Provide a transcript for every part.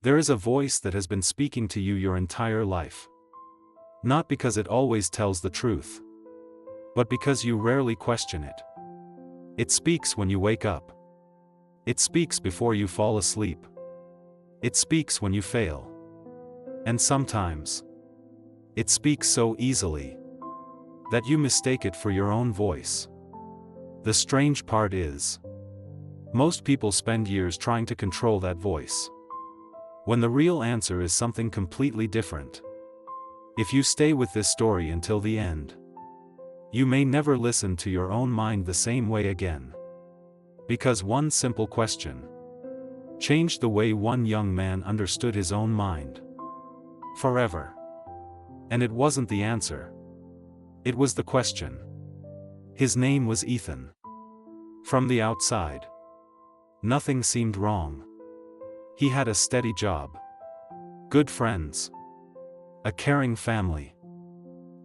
There is a voice that has been speaking to you your entire life. Not because it always tells the truth, but because you rarely question it. It speaks when you wake up. It speaks before you fall asleep. It speaks when you fail. And sometimes, it speaks so easily that you mistake it for your own voice. The strange part is, most people spend years trying to control that voice, when the real answer is something completely different. If you stay with this story until the end, you may never listen to your own mind the same way again. Because one simple question changed the way one young man understood his own mind forever. And it wasn't the answer. It was the question. His name was Ethan. From the outside, nothing seemed wrong. He had a steady job, good friends, a caring family.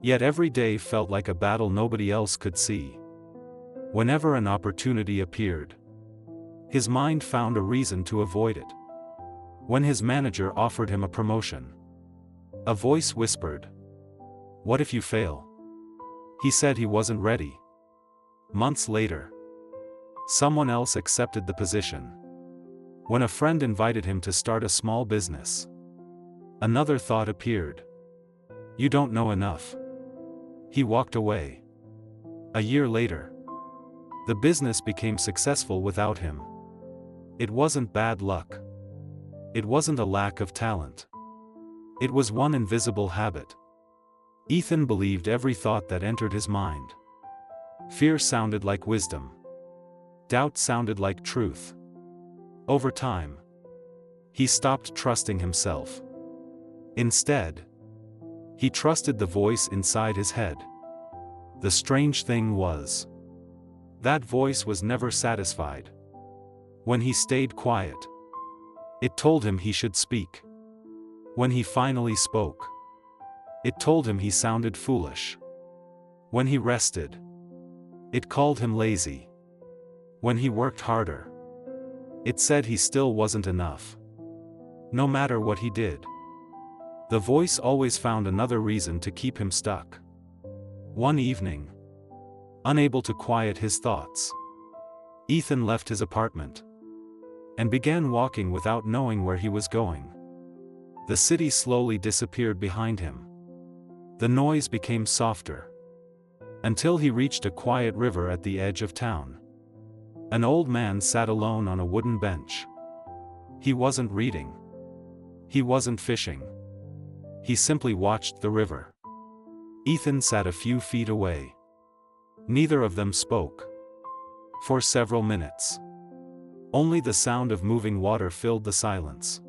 Yet every day felt like a battle nobody else could see. Whenever an opportunity appeared, his mind found a reason to avoid it. When his manager offered him a promotion, a voice whispered, "What if you fail?" He said he wasn't ready. Months later, someone else accepted the position. When a friend invited him to start a small business, another thought appeared. "You don't know enough." He walked away. A year later, the business became successful without him. It wasn't bad luck. It wasn't a lack of talent. It was one invisible habit. Ethan believed every thought that entered his mind. Fear sounded like wisdom. Doubt sounded like truth. Over time, he stopped trusting himself. Instead, he trusted the voice inside his head. The strange thing was, that voice was never satisfied. When he stayed quiet, it told him he should speak. When he finally spoke, it told him he sounded foolish. When he rested, it called him lazy. When he worked harder, it said he still wasn't enough. No matter what he did, the voice always found another reason to keep him stuck. One evening, unable to quiet his thoughts, Ethan left his apartment and began walking without knowing where he was going. The city slowly disappeared behind him. The noise became softer, until he reached a quiet river at the edge of town. An old man sat alone on a wooden bench. He wasn't reading. He wasn't fishing. He simply watched the river. Ethan sat a few feet away. Neither of them spoke. For several minutes, only the sound of moving water filled the silence.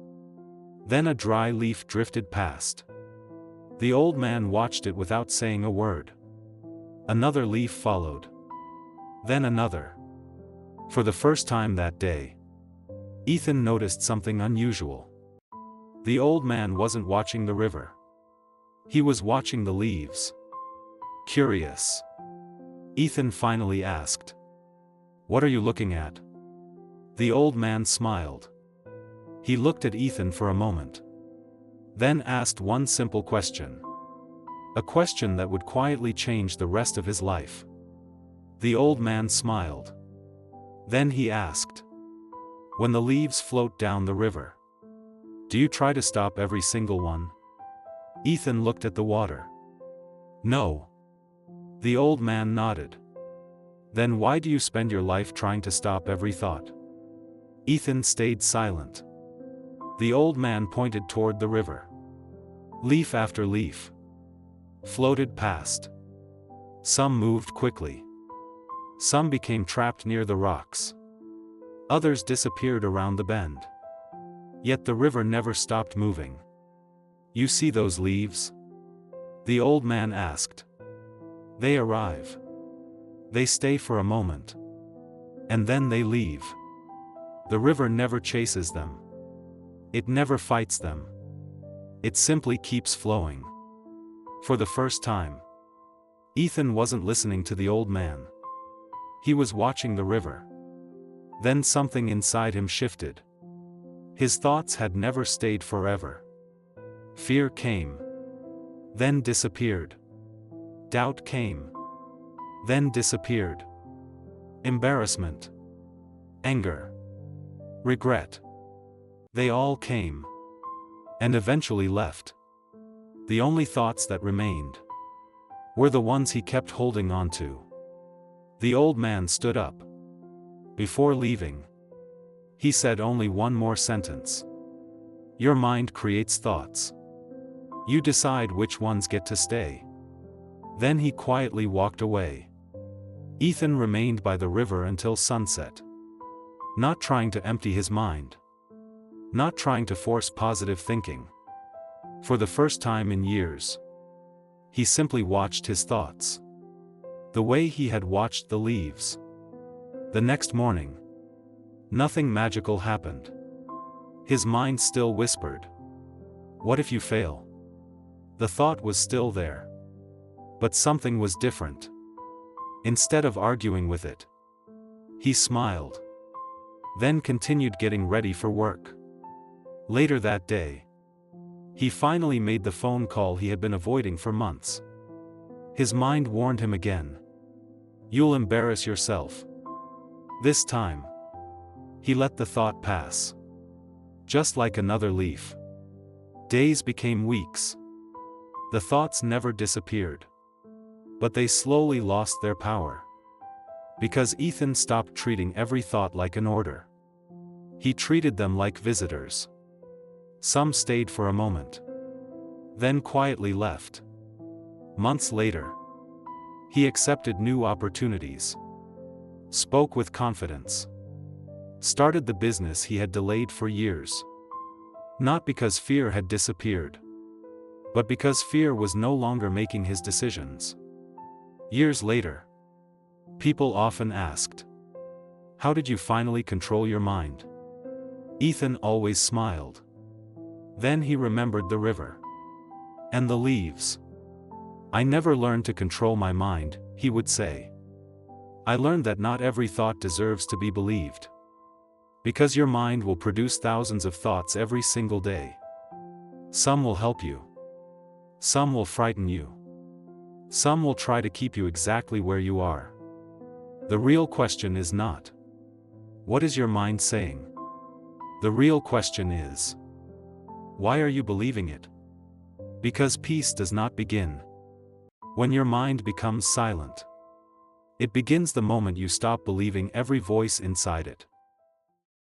Then a dry leaf drifted past. The old man watched it without saying a word. Another leaf followed. Then another. For the first time that day, Ethan noticed something unusual. The old man wasn't watching the river. He was watching the leaves. Curious, Ethan finally asked, "What are you looking at?" The old man smiled. He looked at Ethan for a moment, then asked one simple question. A question that would quietly change the rest of his life. The old man smiled. Then he asked, "When the leaves float down the river, do you try to stop every single one?" Ethan looked at the water. "No." The old man nodded. "Then why do you spend your life trying to stop every thought?" Ethan stayed silent. The old man pointed toward the river. Leaf after leaf floated past. Some moved quickly. Some became trapped near the rocks. Others disappeared around the bend. Yet the river never stopped moving. "You see those leaves?" the old man asked. "They arrive. They stay for a moment. And then they leave. The river never chases them. It never fights them. It simply keeps flowing." For the first time, Ethan wasn't listening to the old man. He was watching the river. Then something inside him shifted. His thoughts had never stayed forever. Fear came, then disappeared. Doubt came, then disappeared. Embarrassment, anger, regret. They all came, and eventually left. The only thoughts that remained were the ones he kept holding on to. The old man stood up. Before leaving, he said only one more sentence. Your mind creates thoughts. You decide which ones get to stay. Then he quietly walked away. Ethan remained by the river until sunset. Not trying to empty his mind. Not trying to force positive thinking. For the first time in years, he simply watched his thoughts. The way he had watched the leaves. The next morning, nothing magical happened. His mind still whispered, "What if you fail?" The thought was still there. But something was different. Instead of arguing with it, he smiled. Then continued getting ready for work. Later that day, he finally made the phone call he had been avoiding for months. His mind warned him again. You'll embarrass yourself. This time, he let the thought pass. Just like another leaf. Days became weeks. The thoughts never disappeared. But they slowly lost their power. Because Ethan stopped treating every thought like an order. He treated them like visitors. Some stayed for a moment. Then quietly left. Months later, he accepted new opportunities. Spoke with confidence. Started the business he had delayed for years. Not because fear had disappeared, but because fear was no longer making his decisions. Years later, people often asked, "How did you finally control your mind?" Ethan always smiled. Then he remembered the river. And the leaves. "I never learned to control my mind," he would say. "I learned that not every thought deserves to be believed. Because your mind will produce thousands of thoughts every single day. Some will help you. Some will frighten you. Some will try to keep you exactly where you are. The real question is not, what is your mind saying? The real question is, why are you believing it? Because peace does not begin when your mind becomes silent. It begins the moment you stop believing every voice inside it.